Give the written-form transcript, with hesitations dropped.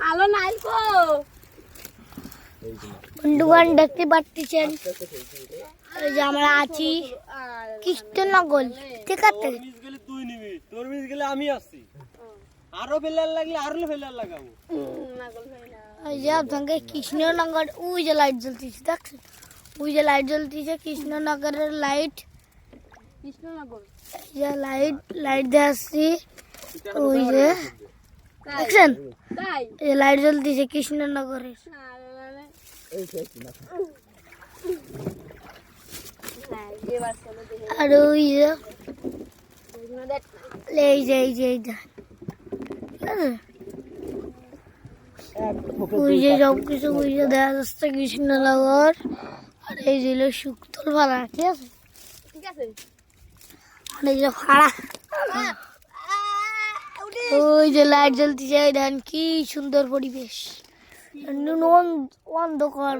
আলো নাই কো বন্ধুগণ দেখতে পাচ্ছেন এই যে আমরা আছি কৃষ্ণনগর, ঠিক আছে? তরমিজ গেলে তুই নিবি, তরমিজ গেলে আমি আসছি। আরো ফেলার লাগলে আরো ফেলার লাগাবো। এই যে আপনাকে কৃষ্ণনগর, ওই যে লাইট জ্বলতেছে দেখছেন, ওই যে লাইট জ্বলতেছে কৃষ্ণনগরের লাইট। কৃষ্ণনগর এই যে লাইট দেখাচ্ছি, ওই যে দেখছেন তাই এই যে লাইট জ্বলতেছে কৃষ্ণনগরের। আর ওই যে ওই যে সব কিছু ওই যে দেখা যাচ্ছে কৃষ্ণনগর। আর এই যে শুক্তল ভাড়া, ঠিক আছে? ঠিক আছে আর এই যে ভাড়া, ওই যে লাইট জ্বলতেছে, দেখেন কি সুন্দর পরিবেশ, অন্ধকার।